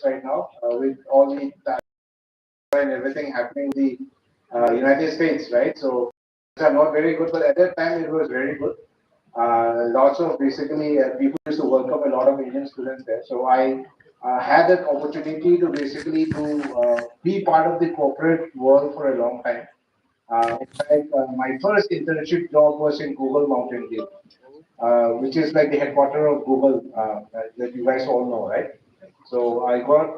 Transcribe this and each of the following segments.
is right now with all the and everything happening in the United States, right? So things are not very good, but at that time it was very good. Lots of basically people used to welcome a lot of Indian students there. So I had that opportunity to basically to be part of the corporate world for a long time. In fact, my first internship job was in Google Mountain View, which is like the headquarter of Google that you guys all know, right? So I got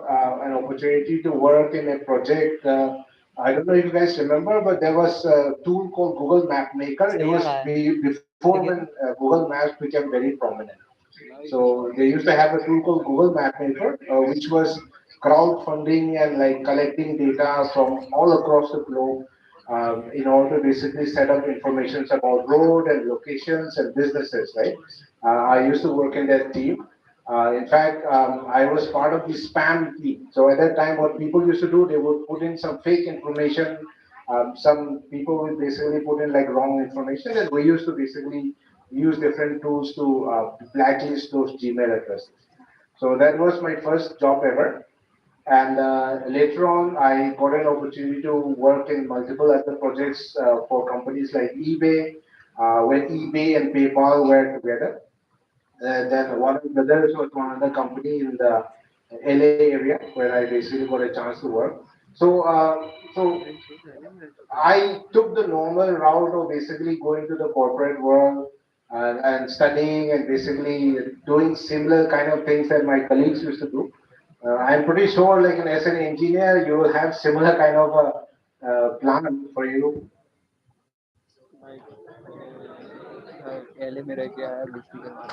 an opportunity to work in a project. I don't know if you guys remember, but there was a tool called Google Map Maker. It सही आ was रहा है before when ठीक है Google Maps became very prominent. So they used to have a tool called Google Map Maker, which was crowdfunding and like collecting data from all across the globe in order to basically set up information about road and locations and businesses, right? I used to work in that team. In fact, I was part of the spam team. So at that time, what people used to do, they would put in some fake information. Some people would basically put in like wrong information, and we used to basically use different tools to blacklist those Gmail addresses. So that was my first job ever. And later on, I got an opportunity to work in multiple other projects for companies like eBay, when eBay and PayPal were together. Then one of the others was one other company in the LA area where I basically got a chance to work. So, I took the normal route of basically going to the corporate world and studying and basically doing similar kind of things that my colleagues used to do. I'm pretty sure, like as an engineer, you will have similar kind of a plan for you. भाई पहले में रह के आया दोस्ती करना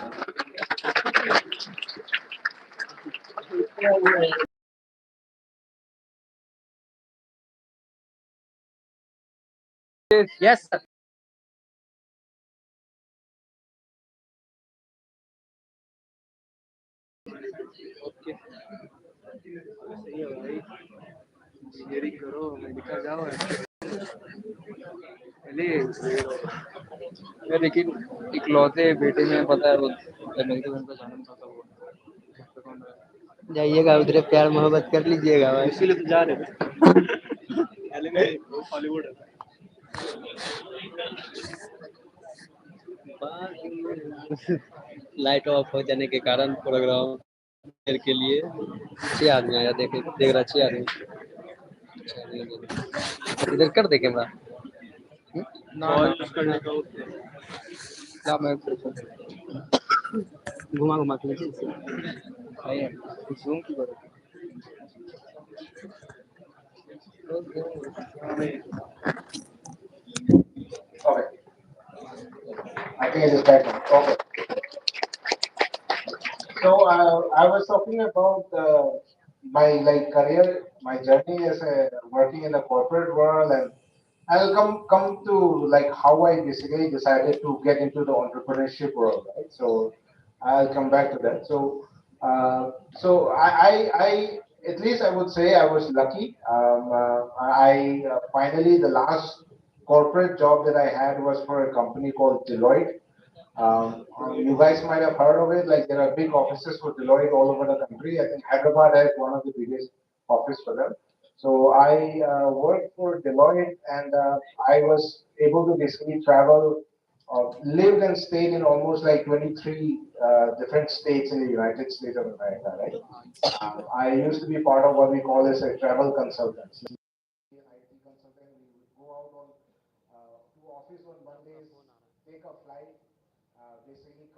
yes sir okay सही है भाई इंजीनियरिंग करो अमेरिका जाओ पहले लेकिन इकलौते बेटे में पता है वो अमेरिका में जाना नहीं पता वो जाइएगा उधर प्यार मोहब्बत कर लीजिएगा भाई इसीलिए तो जा रहे थे पहले में हॉलीवुड लाइट ऑफ हो जाने के कारण प्रोग्राम देर के लिए छह आदमी आया देख रहा छह आदमी इधर कर दे कैमरा ना क्या मैं घुमा घुमा के भाई जूम की करो Okay, I think it is back now. Okay. So I was talking about my like career, my journey as a working in the corporate world, and I'll come to like how I basically decided to get into the entrepreneurship world, right? So I'll come back to that. So I at least I would say I was lucky. I finally the last corporate job that I had was for a company called Deloitte. You guys might have heard of it. Like there are big offices for Deloitte all over the country. I think Hyderabad has one of the biggest office for them. So I worked for Deloitte, and I was able to basically travel, lived and stayed in almost like 23 different states in the United States of America. Right. I used to be part of what we call as a travel consultant. An IT consultant, we would go out on to office on Mondays, take a flight, basically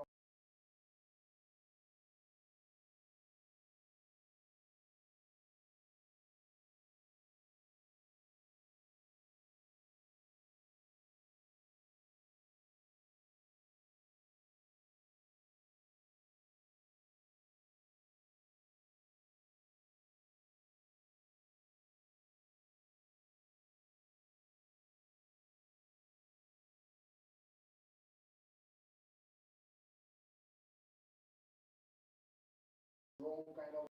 kind of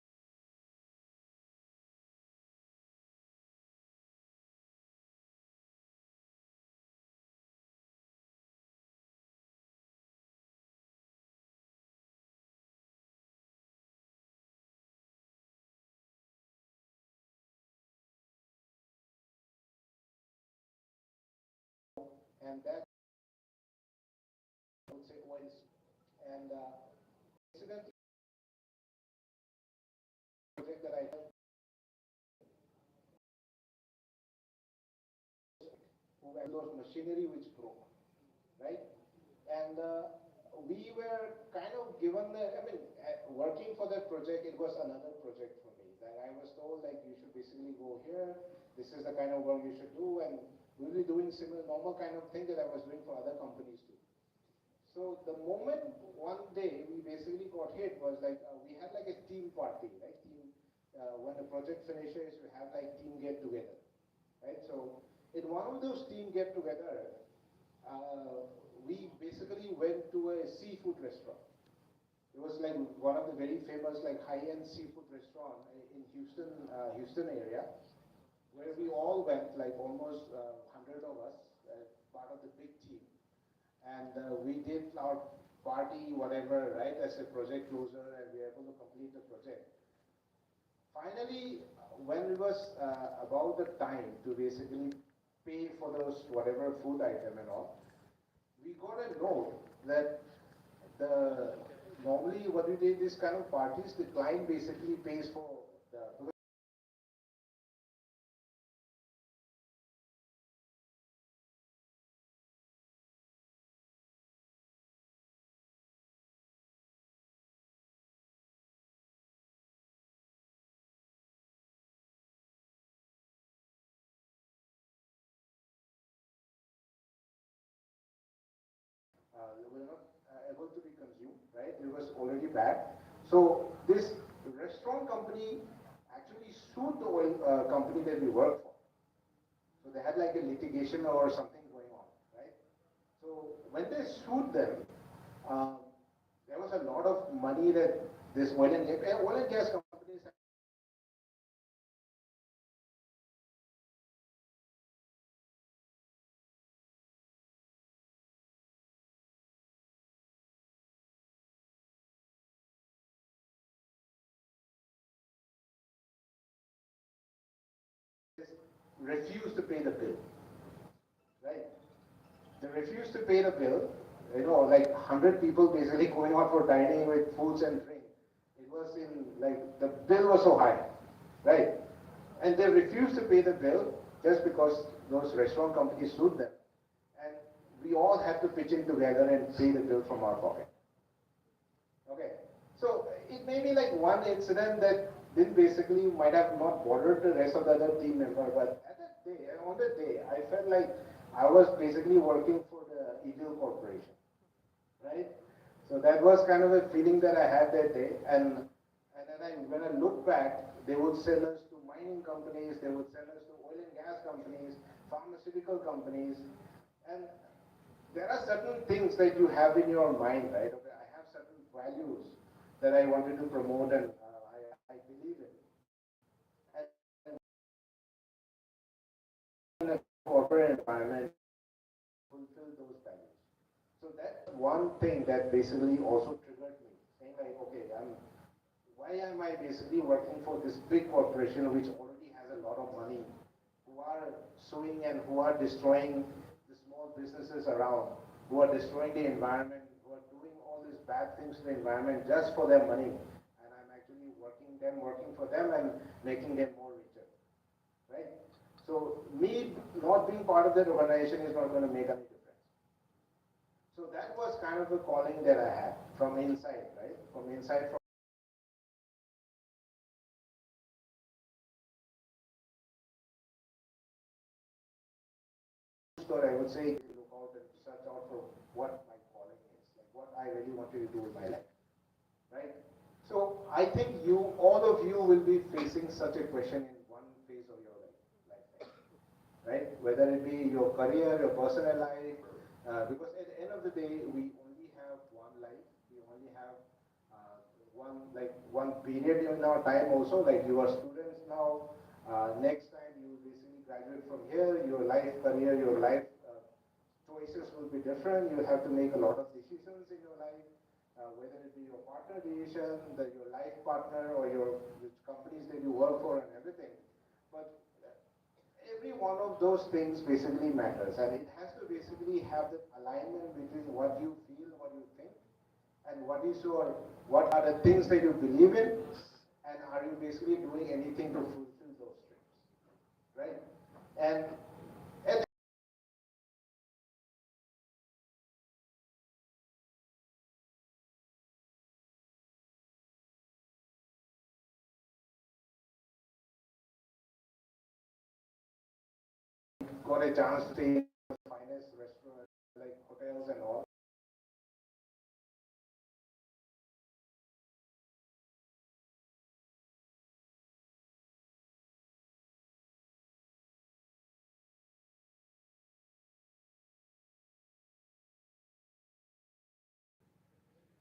and that I would say oils. And incidentally, project that I did, who had those machinery which broke, right? And we were kind of given the, I mean, working for that project, it was another project for me. That I was told like you should basically go here. This is the kind of work you should do, and we'll be doing similar normal kind of thing that I was doing for other companies too. So the moment one day we basically got hit was like we had like a team party, right? Team when the project finishes, we have like team get together, right? So in one of those team get together, we basically went to a seafood restaurant. It was like one of the very famous like high-end seafood restaurant in Houston, Houston area, where we all went, like almost 100 of us, part of the big team, and we did our party, whatever, right, as a project closer, and we were able to complete the project. Finally, when it was about the time to basically pay for those whatever food item and all, we got a note that the normally what we did this kind of parties, the client basically pays for the were not able to be consumed, right? It was already bad. So this restaurant company actually sued the oil company that we work for. So they had like a litigation or something going on, right? So when they sued them, um, there was a lot of money that this oil and gas companies refused to pay the bill, right? They refused to pay the bill. You know, like 100 people basically going out for dining with foods and drink. It was in like the bill was so high, right? And they refused to pay the bill just because those restaurant companies sued them. And we all had to pitch in together and pay the bill from our pocket. Okay. So it may be like one incident that didn't basically might have not bothered the rest of the other team member, but at that day, on that day, I felt like I was basically working for the evil corporation, right? So that was kind of a feeling that I had that day, and then when I look back, they would sell us to mining companies, they would sell us to oil and gas companies, pharmaceutical companies, and there are certain things that you have in your mind, right? Okay, I have certain values that I wanted to promote and I believe in. And in a corporate environment, fulfill those values. So that one thing that basically also triggered me, saying like, okay, why am I basically working for this big corporation which already has a lot of money, who are suing and who are destroying the small businesses around, who are destroying the environment, who are doing all these bad things to the environment just for their money, and I'm actually working for them and making them more richer, right? So me not being part of that organization is not going to make any difference. So that was kind of the calling that I had from inside, right? From inside, from or I would say look out and search out for what my calling is, like what I really wanted to do with my life, right? So I think all of you will be facing such a question in one phase of your life, right? Whether it be your career, your personal life, because at the end of the day, we only have one life. We only have one period in our time. Also, like you are students now. Next time you basically graduate from here, your life, career, your life choices will be different. You have to make a lot of decisions in your life, whether it be your partner decision, your life partner, or your which companies that you work for and everything. But every one of of those things basically matters, and it has to basically have that alignment between what you feel, what you think, and what are the things that you believe in, and are you basically doing anything to fulfill those dreams, right? And at got a chance to stay in the finest restaurant like hotels and all.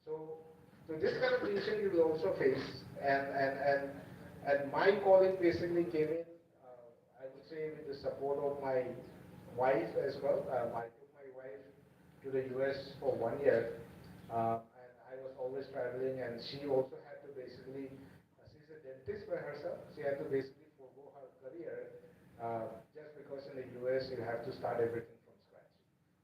So, so this kind of decision you will also face, and my calling basically came in. I would say with the support of my wife as well. I took my wife to the US for 1 year, and I was always traveling, and she also had to basically. She's a dentist by herself. She had to basically forego her career just because in the US you have to start everything from scratch.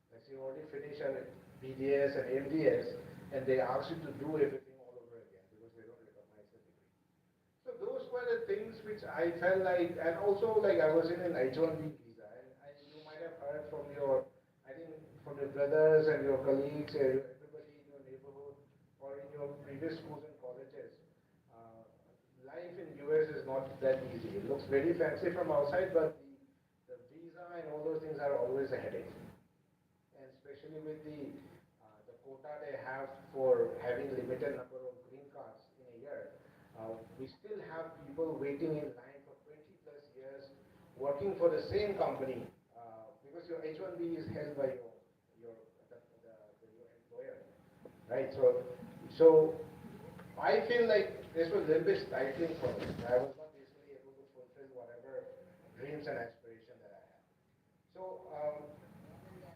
Like she already finished her BDS and MDS, and they ask you to do everything all over again because they don't recognize the degree. So those were the things which I felt like, and also like I was in an H-1B visa, and you might have heard from your, I think from your brothers and your colleagues, everybody in your neighborhood or in your previous schools and colleges. Uh, Life in US is not that easy. It looks very fancy from outside, but the visa and all those things are always a headache, and especially with the quota they have for having limited number of green cards in a year, we still have people waiting in line for 20 plus years working for the same company because your H1B is held by your your employer, right? So I feel like this was a little bit stifling for me. I was not basically able to fulfill whatever dreams and aspirations that I had. So,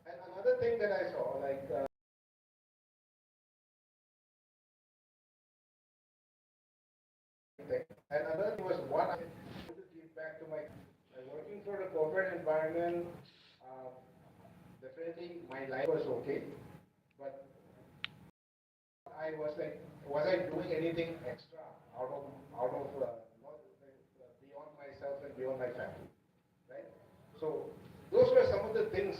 and another thing that I saw, like thing, and another thing was what I wanted to give back to my working for the corporate environment. Uh, Definitely, my life was okay, but I was like, was I doing anything extra out of not, beyond myself and beyond my family, right? So those were some of the things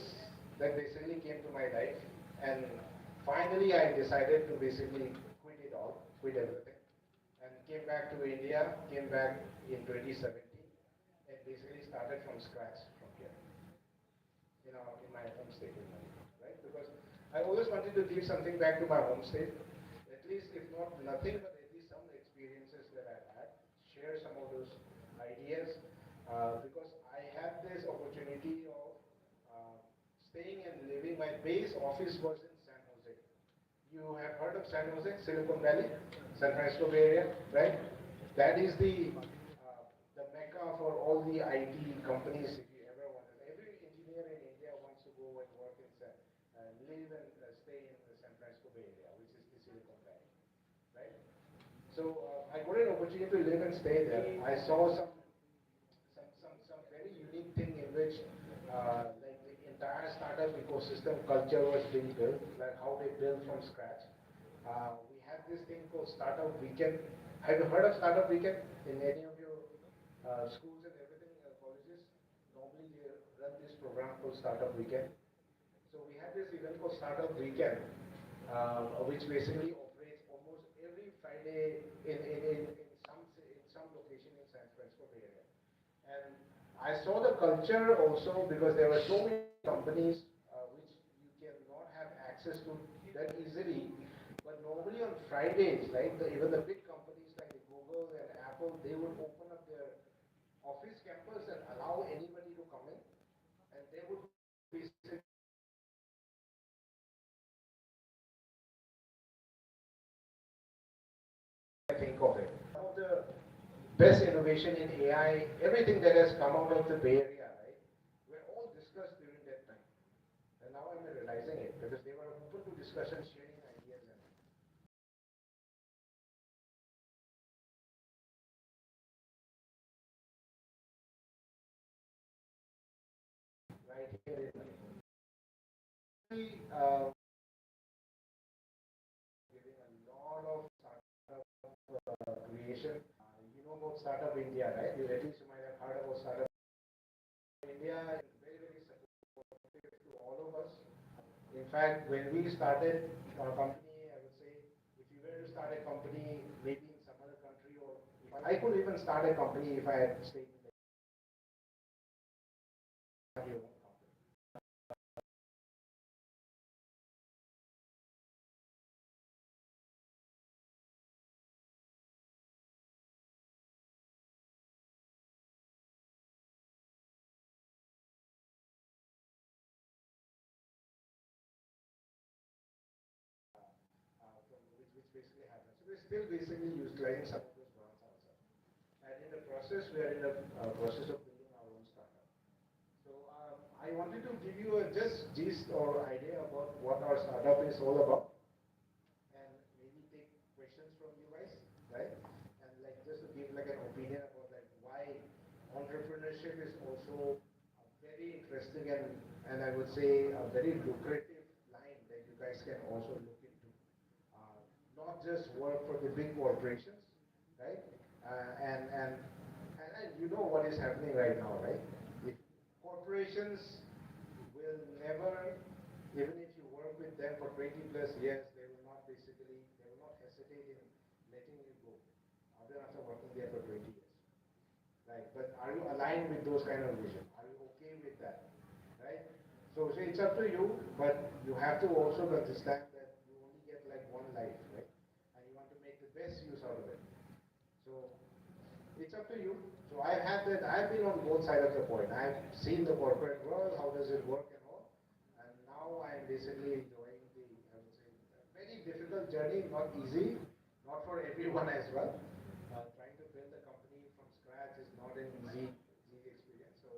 that basically came to my life, and finally I decided to basically quit it all, quit everything, and came back to India, came back in 2017, and basically started from scratch from here, in my home state in Manipur, right? Because I always wanted to give something back to my home state, at least if not nothing, but at least some experiences that I've had, share some of those ideas, because I had this opportunity of uh, staying and living. My base office was in San Jose. You have heard of San Jose, Silicon Valley, San Francisco Bay Area, right? That is the mecca for all the IT companies. If you ever want, every engineer in India wants to go and work in live and stay in the San Francisco Bay Area, which is the Silicon Valley, right? So I got an opportunity to live and stay there. I saw some very unique thing in which like the entire startup ecosystem culture was being built, like how they built from scratch. We had this thing called Startup Weekend. Have you heard of Startup Weekend in any of your schools and everything, colleges? Normally they run this program called Startup Weekend. So we had this event called Startup Weekend, which basically operates almost every Friday in some location in San Francisco Bay Area. And I saw the culture also because there were so many companies which you cannot have access to that easily. But normally on Fridays, right, even the big companies like the Google and Apple, they would open up their office campus and allow anybody to come in, and they would basically think of it. Some of the best innovation in AI, everything that has come out of the Bay Area, right, were all discussed during that time. And now I'm realizing it because they were open to discussion, sharing ideas and Uh, giving a lot of creation. You know about Startup India, right? You at least you might have heard about Startup India. Is very very supportive to all of us. In fact, when we started our company, I would say if you were to start a company, maybe in some other country, or I could even start a company if I had stayed in your own company. From which basically happens. So we're still basically utilizing some of those grants ourselves. And in the process, we are in the process of building our own startup. So I wanted to give you a just gist or idea about what our startup is all about, and maybe take questions from you guys, right? And like just to give like an opinion about like why entrepreneurship is also a very interesting and I would say a very lucrative line that you guys can also look into. Uh, Not just work for the big corporations, right? And you know what is happening right now, right? If corporations will never, even if you work with them for 20 plus years, they will not basically, they will not hesitate in letting you go, even after working there for 20 years. Right? But are you aligned with those kind of vision? Are you okay with that? Right? So it's up to you, but you have to also understand that you only get like one life, right? And you want to make the best use out of it. So it's up to you. So I've had that. I've been on both sides of the coin. I've seen the corporate world, how does it work and all, and now I'm basically enjoying the, I would say, very difficult journey, not easy, not for everyone as well. Trying to build a company from scratch is not an easy experience. So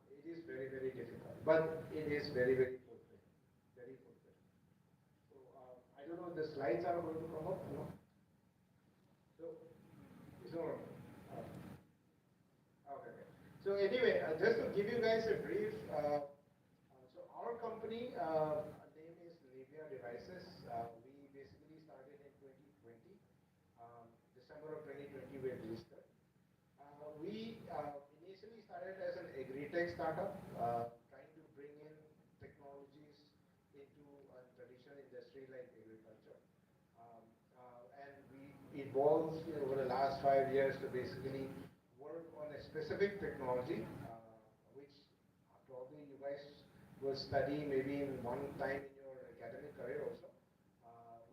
it is very very difficult, but it is very very fulfilling, very fulfilling. So I don't know if the slides are going to come up. No. So it's not. Okay. Okay. So anyway, just to give you guys a brief, so our company name is Livia Devices. We basically started in 2020. December of 2020 we registered. We initially started as an agri-tech startup, trying to bring in technologies into a traditional industry like agriculture. Um, and we evolved over the last 5 years to basically work on a specific technology, which probably you guys will study maybe in one time in your academic career also.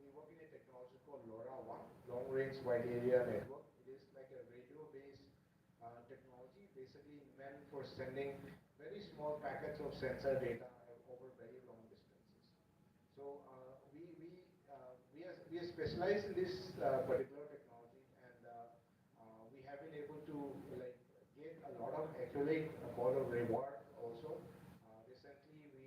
We work in a technology called LoRaWAN, Long Range Wide Area Network. It is like a radio-based technology, basically meant for sending very small packets of sensor data over very long distances. So we are specialized in this particular technology, and we have been able to like get a lot of accolade, a lot of reward also. Recently, we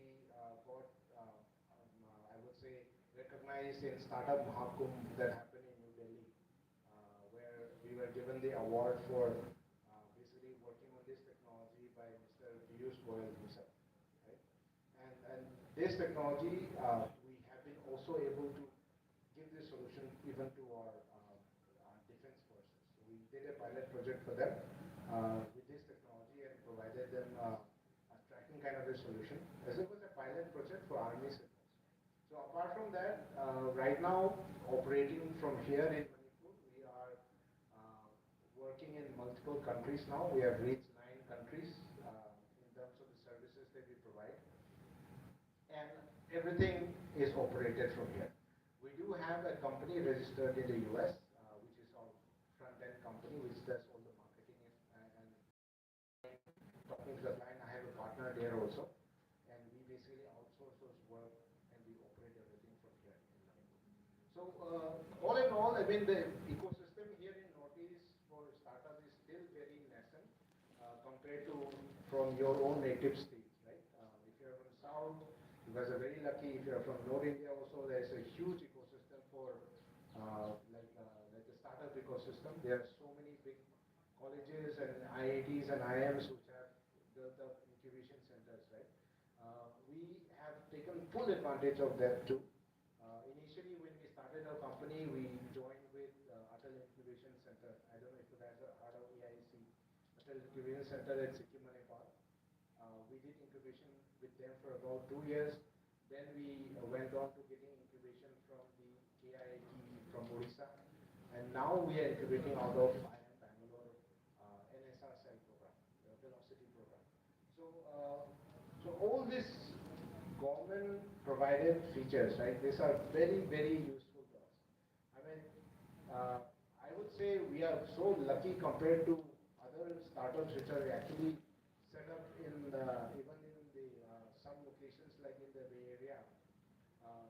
got I would say recognized in Startup Mahakumbh that happened in New Delhi, where we were given the award for basically working on this technology by Mr. Piyush Goyal himself, right? And this technology, we have been also able to give this solution even to our defense forces. So we did a pilot project for them with this technology and provided them a tracking kind of a solution, as it was a pilot project for army systems. So apart from that, right now operating from here in Manipur, we are working in multiple countries now. We have reached 9 countries in terms of the services that we provide, and everything is operated from here. We do have a company registered in the US, which is our front end company, which does all the marketing and talking to the client. I have a partner there also, and we basically outsource those work and we operate everything from here in Manipur. So all in all, I mean the ecosystem here in Northeast for startup is still very nascent compared to from your own native states, right? If you're from South, you guys are very lucky. If you're from North India, also there's a huge ecosystem for like the startup ecosystem. There are so many big colleges and IITs and IIMs which have built up incubation centers, right? taken full advantage of that too. Initially, when we started our company, we joined with Atal Incubation Center. I don't know if you guys are heard of AIC, Atal Incubation Center at Sikkim, Nepal. We did incubation with them for about 2 years. Then we went on to getting incubation from the KIIT from Odisha. And now we are incubating out of IIM Bangalore NSR cell program, the velocity program. So, all these government provided features, right? These are very, very useful to us. I mean, I would say we are so lucky compared to other startups which are actually set up in even in the some locations like in the Bay Area.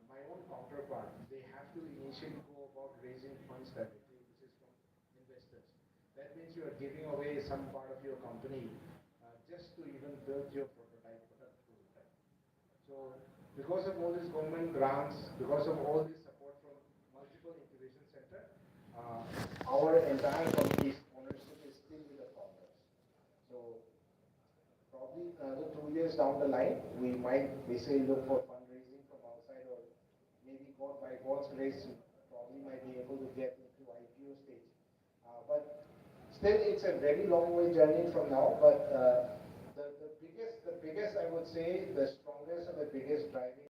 My own counterpart, they have to initially go about raising funds directly, which is from investors. That means you are giving away some part of your company just to even build your prototype, product prototype. So because of all these government grants, because of all this support from multiple incubation center, our entire company's ownership is still with the founders. So probably another 2 years down the line, we might basically look for fundraising from outside, or maybe God, by God's grace, probably might be able to get into IPO stage. But still, it's a very long way journey from now. But the biggest, I would say, the strongest and the biggest driving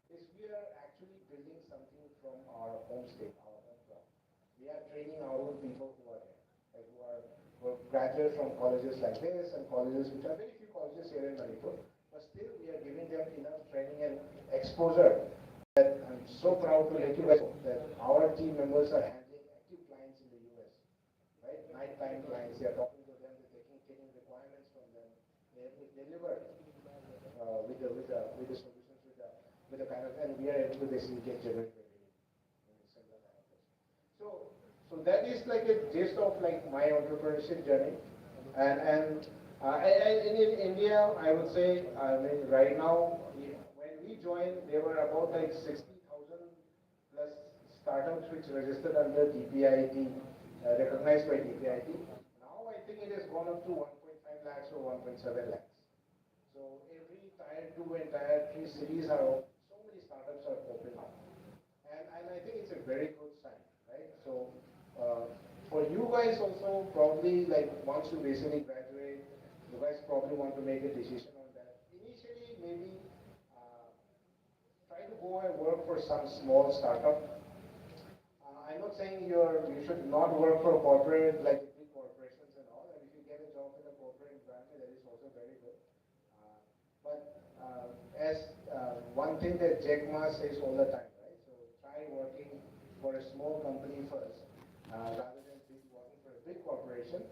is we are actually building something from our home state, our home ground. We are training our own people who are here, like who are graduates from colleges like this and colleges which are very few colleges here in Manipur, but still we are giving them enough training and exposure that I'm so proud to let you guys know that our team members are handling active clients in the US, right? Nighttime clients, they are talking to them, they're taking requirements from them, they have delivered with the solutions, with the kind of, and we are able to basically get generate revenue in similar kind of ways. So that is like a gist of like my entrepreneurship journey, and in India, I would say, I mean, right now, when we joined, there were about like 60,000 plus startups which registered under DPIT, recognized by DPIT. Now I think it has gone up to 1.5 lakhs or 1.7 lakhs. So every tier 2 and tier 3 cities are, so many startups are opening up. And I think it's a very good sign, right? So for you guys also, probably like once you basically graduate, you guys probably want to make a decision on that. Initially, maybe try to go and work for some small startup. I'm not saying you should not work for a corporate like the big corporations and all. And if you get a job in a corporate environment, that is also very good. But as one thing that Jack Ma says all the time, right? So try working for a small company first, rather than working for a big corporation,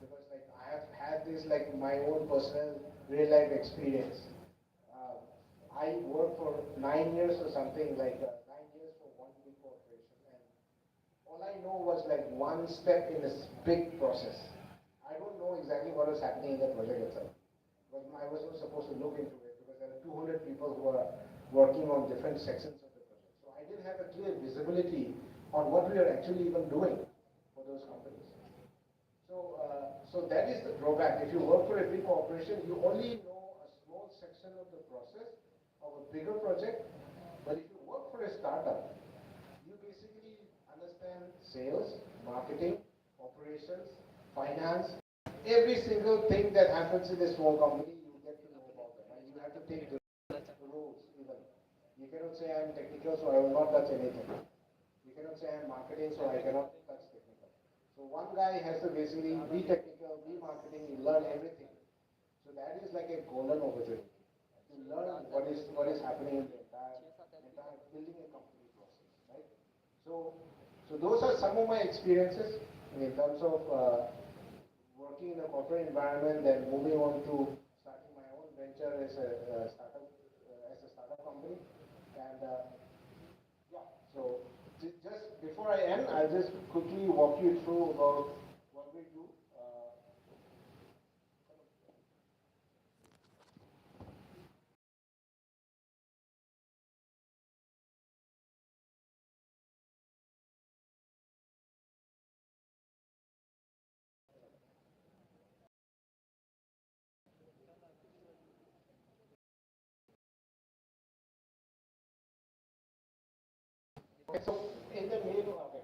because like I have had this like my own personal real life experience. Uh, I worked for 9 years or something like 9 years for one big corporation, and all I know was like one step in this big process. I don't know exactly what was happening in the project itself. But I was not supposed to look into it because there are 200 people who are working on different sections of the project. So I didn't have a clear visibility on what we are actually even doing for those companies. So that is the drawback. If you work for a big corporation, you only know a small section of the process of a bigger project. But if you work for a startup, you basically understand sales, marketing, operations, finance, every single thing that happens in a small company, you get to know about them. And you have to take the roles even. You cannot say I'm technical, so I will not touch anything. You cannot say I'm marketing, so I cannot touch technical. So one guy has to basically be technical, be marketing, you learn everything. So that is like a golden opportunity to learn what is happening in the entire building a company process, right? So those are some of my experiences in terms of working in a corporate environment, then moving on to starting my own venture as a startup company, and yeah. So just before I end, I'll just quickly walk you through about what we do. Okay, so in the main, okay.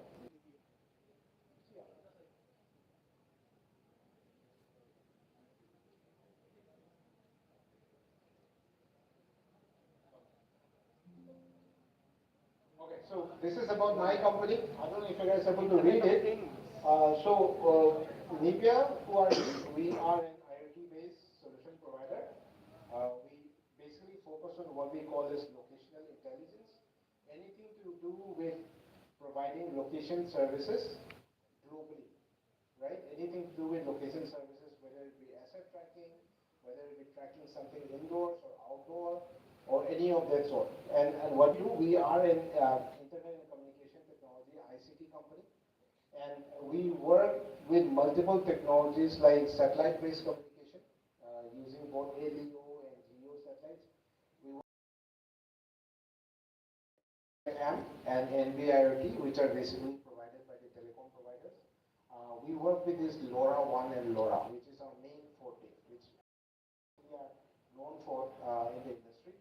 Okay, so this is about my company. I don't know if you guys are able to read it. Nivea, who are we? We are an IoT-based solution provider. We basically focus on what we call as locational intelligence. Anything to do with providing location services globally, right? Anything to do with location services, whether it be asset tracking, whether it be tracking something indoors or outdoor, or any of that sort. And what we do, we are an internet and communication technology ICT company, and we work with multiple technologies like satellite-based communication using both LEO and GEO satellites. We work with AM and NB-IoT, which are basically provided by the telecom providers. We work with this LoRa 1 and LoRa, which is our main forte, which we are known for in the industry.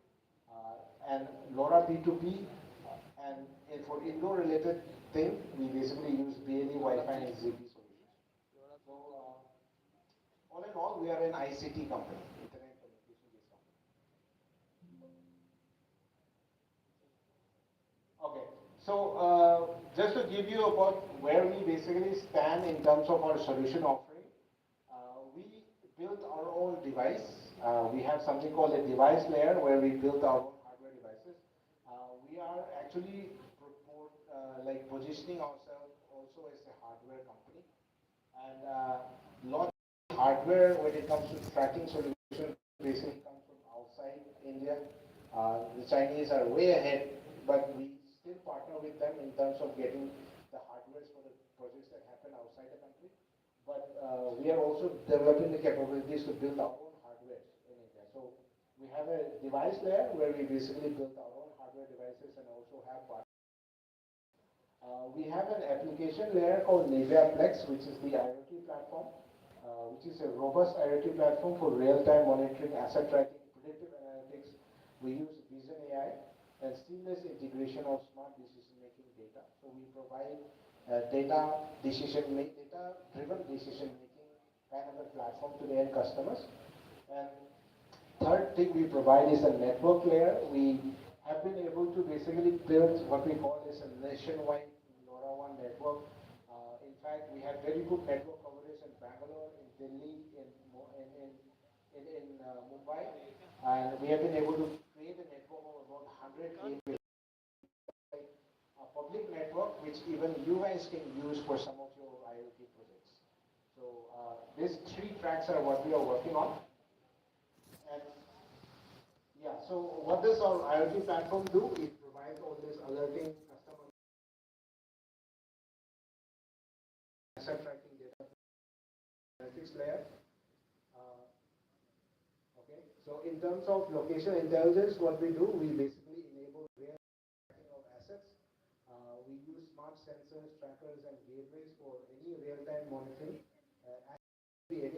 And LoRa P2P, and for indoor related thing, we basically use BLE, Wi-Fi, and ZigBee solutions. So all in all, we are an ICT company, Internet Communication Based company. Okay, so just to give you about where we basically stand in terms of our solution offering, we built our own device. We have something called a device layer where we build our own hardware devices. We are actually like positioning ourselves also as a hardware company, and lot of hardware when it comes to tracking solutions basically comes from outside India. The Chinese are way ahead, but we still partner with them in terms of getting the hardwares for the projects that happen outside the country. But we are also developing the capabilities to build our own hardware in India. So we have a device layer where we basically build our own hardware devices and also have partners. We have an application layer called Nivea Plex, which is the IoT platform, which is a robust IoT platform for real-time monitoring, asset tracking, predictive analytics. We use Vision AI and seamless integration of smart decision-making data. So we provide data-driven decision-making kind of a platform to the end customers. And third thing we provide is a network layer. We have been able to basically build what we call as a nationwide LoRaWAN network. In fact, we have very good network coverage in Bangalore, in Delhi, in Mumbai, and we have been able to create a network of about 100 gateways, a public network which even you guys can use for some of your IoT projects. So these three tracks are what we are working on. And yeah, so what does our IoT platform do? It provides all this alerting, customer asset tracking data analytics layer. Uh, okay, so in terms of location intelligence, what we do, we basically enable real tracking of assets. We use smart sensors, trackers, and gateways for any real-time monitoring. Any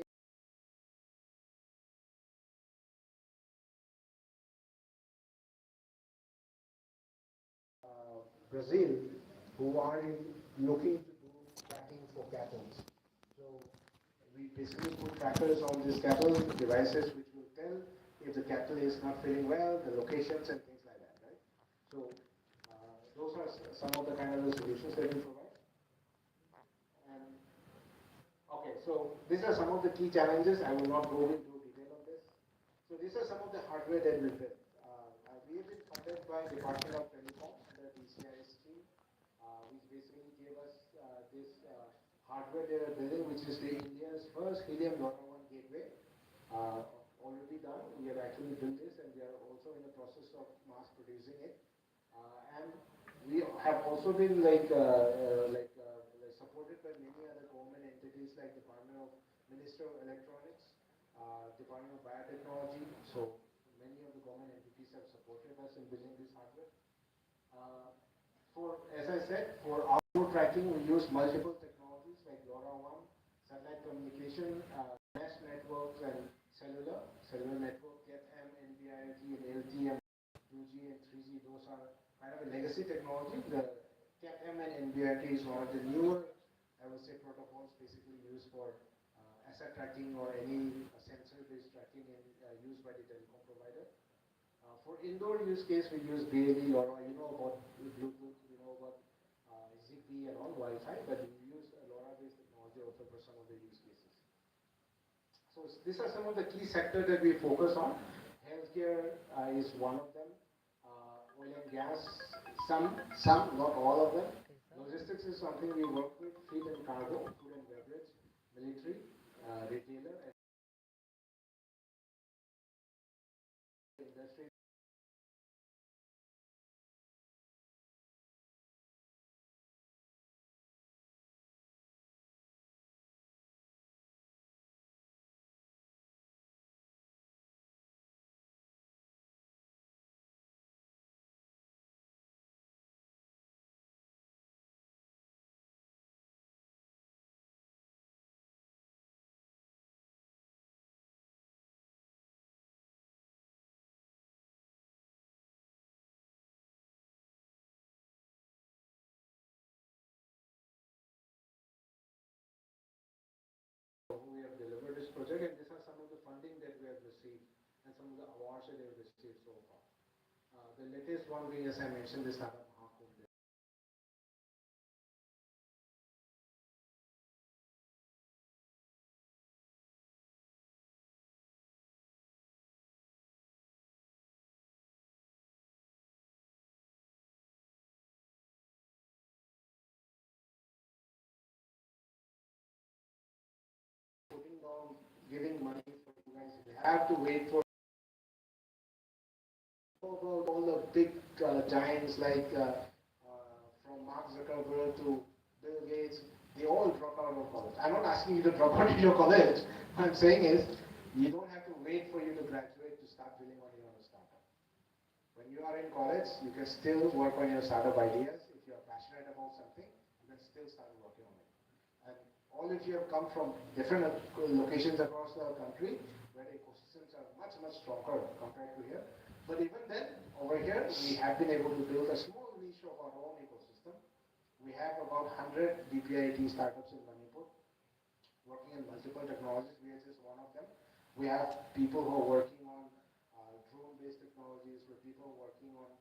Brazil, who are looking to do tracking for cattle. So we basically put trackers on these cattle devices, which will tell if the cattle is not feeling well, the locations and things like that, right? So those are some of the kind of the solutions that we provide. And okay, so these are some of the key challenges. I will not go into detail on this. So these are some of the hardware that we built. We have been funded by Department of Telecom, the DCI scheme, which basically gave us this hardware they are building, which is the India's first helium LoRaWAN gateway. Already done. We have actually built this, and we are also in the process of mass producing it. And we have also been supported by many other government entities like Department of Minister of Electronics, Department of Biotechnology. So many of the government entities have supported us in building this hardware. As I said, for outdoor tracking, we use multiple technologies like LoRaWAN, satellite communication, mesh networks, and cellular network, GetM, NB-IoT, and LTE, 2G and 3G. Those are kind of a legacy technology. The CAPM and NBRT is one of the newer, I would say, protocols basically used for asset tracking or any sensor-based tracking used by the telecom provider. For indoor use case, we use BLE, LoRa, you know about Bluetooth, you know about Zigbee and all Wi-Fi, but we use LoRa-based technology also for some of the use cases. So these are some of the key sectors that we focus on. Healthcare is one of them. Oil and gas, not all of them. Logistics is something we work with. Feed and cargo, food and beverage, military, retailer, and industry. We have delivered this project, and these are some of the funding that we have received and some of the awards that we have received so far. The latest one being, as I mentioned, the startup Mahakumbh. Putting down, giving money for you guys. You have to wait for about all the big giants like from Mark Zuckerberg to Bill Gates. They all drop out of college. I'm not asking you to drop out of your college. What I'm saying is you don't have to wait for you to graduate to start building on your own startup. When you are in college, you can still work on your startup ideas. If you are passionate about something, you can still start working on it. And all if you have come from different locations across the country where the ecosystems are much, much stronger compared to here. But even then, over here, we have been able to build a small niche of our own ecosystem. We have about 100 DPIIT startups in Manipur working in multiple technologies. We are just one of them. We have people who are working on drone-based technologies, with people working on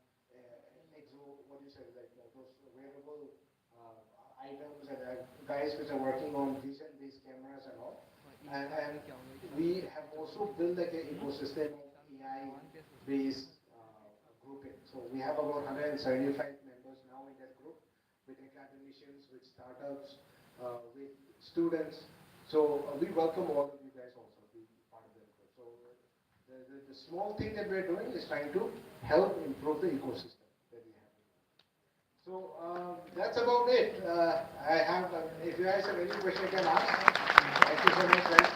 what do you say, like those wearable items, and guys which are working on vision-based cameras and all. And we have also built like an ecosystem of AI-based grouping. So we have about 175 members now in that group, with academicians, with startups, with students. So we welcome all of you guys also to be part of that group. So the small thing that we're doing is trying to help improve the ecosystem that we have. So that's about it. I have, if you guys have any question, you can ask. Thank you so much, guys.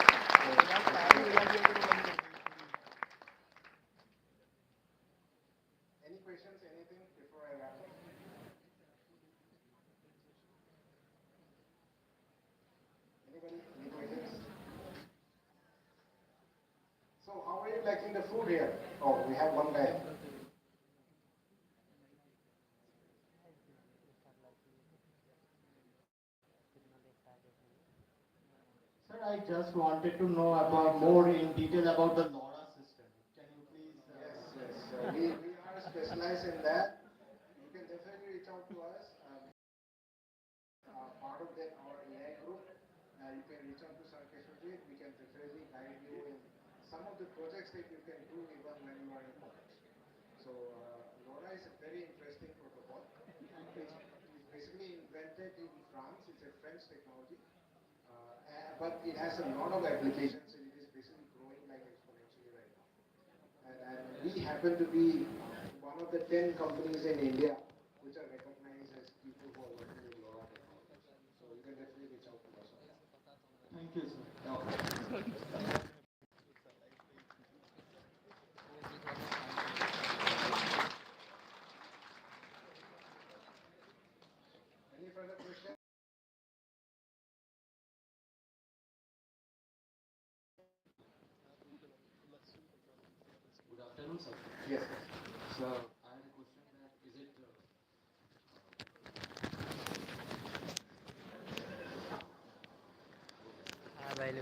Any questions, anything before I wrap up? Anybody? Any questions? So how are you liking the food here? Oh, we have one guy. Sir, I just wanted to know about more in detail about the LoRa system. Can you please? Yes, yes. We are specialized in that. You can definitely reach out to us. Part of our AI group. You can reach out to Sankeshwarji. We can definitely guide you in some of the projects that you can do even when you are in college. So LoRa is a very interesting protocol. It's basically invented in France. It's a French technology, but it has a lot of applications, and it is basically growing like exponentially right now. And we happen to be one of the 10 companies in India which are recognized as people who are working with LoRa technologies. So you can definitely reach out to us on that. Thank you, sir. Any further questions? Good afternoon, sir. Yes. So I had a question that is it Is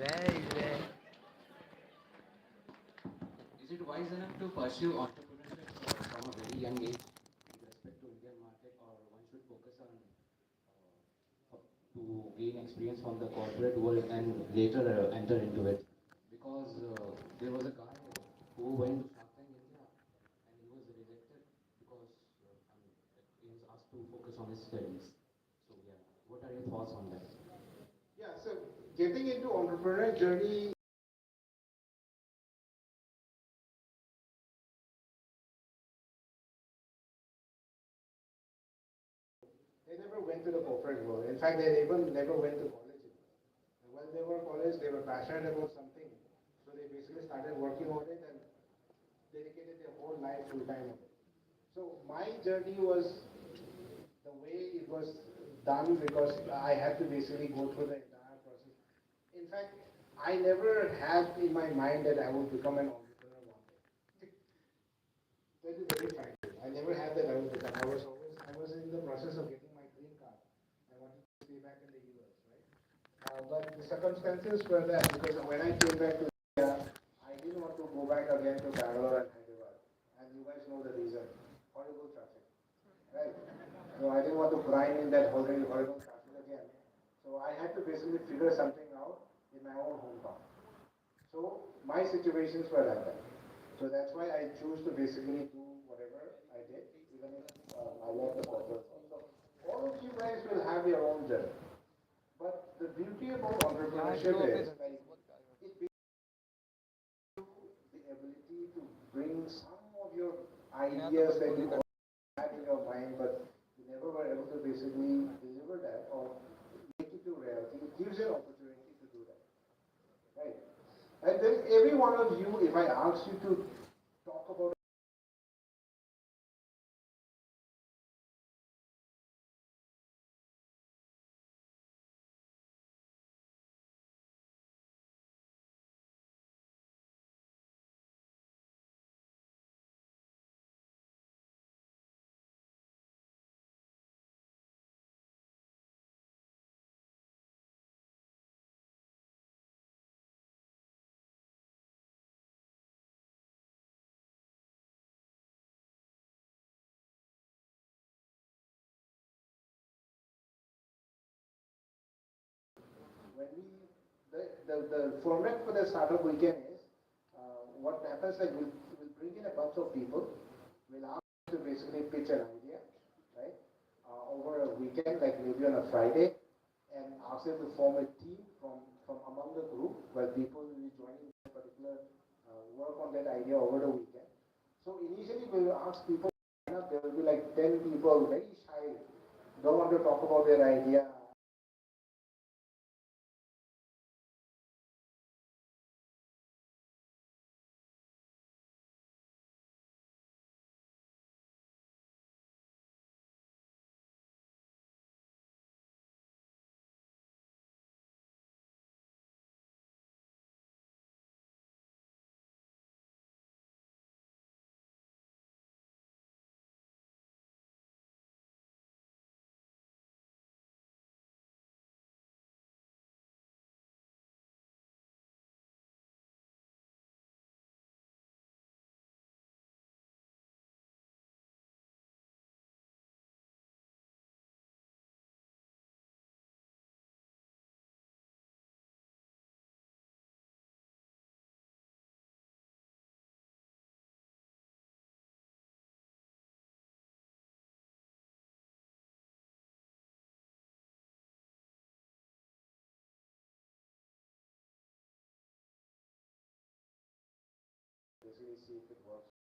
it wise enough to pursue entrepreneurship from a very young age with respect to Indian market, or one should focus on to gain experience from the corporate world and later enter into it? Because there was a guy who went to Shark Tank India and he was rejected because he was asked to focus on his studies. So yeah, what are your thoughts on that? Yeah, so getting into entrepreneurial journey, they never went to the corporate world. In fact, they even never went to college. And while they were college, they were passionate about something. So they basically started working on it and dedicated their whole life full time on it. So my journey was the way it was done because I had to basically go through the entire process. In fact, I never had in my mind that I would become an entrepreneur one day. Tell you very frankly, I never had that I would become. I was in the process of getting my green card. I wanted to stay back in the US, right? But the circumstances were that because when I came back to India, I didn't want to go back again to Bangalore and Hyderabad. And you guys know the reason. Horrible traffic. Right. So I didn't want to grind in that horrible traffic again. So I had to basically figure something out in my own hometown. So my situations were like that. So that's why I chose to basically do whatever I did, even if I left the corporate world. So all of you guys will have your own journey. But the beauty about entrepreneurship is like it gives you the ability to bring some of your ideas that you had in your mind, but you never were able to basically deliver that or make it to reality. It gives you an opportunity to do that, right? And then every one of you, if I ask you to talk about when we the format for the startup weekend is what happens like we'll bring in a bunch of people. We'll ask to basically pitch an idea, right? Over a weekend, like maybe on a Friday, and ask them to form a team from among the group where people will be joining a particular work on that idea over the weekend. So initially we will ask people, there will be like 10 people, very shy, don't want to talk about their idea, basically see if it works.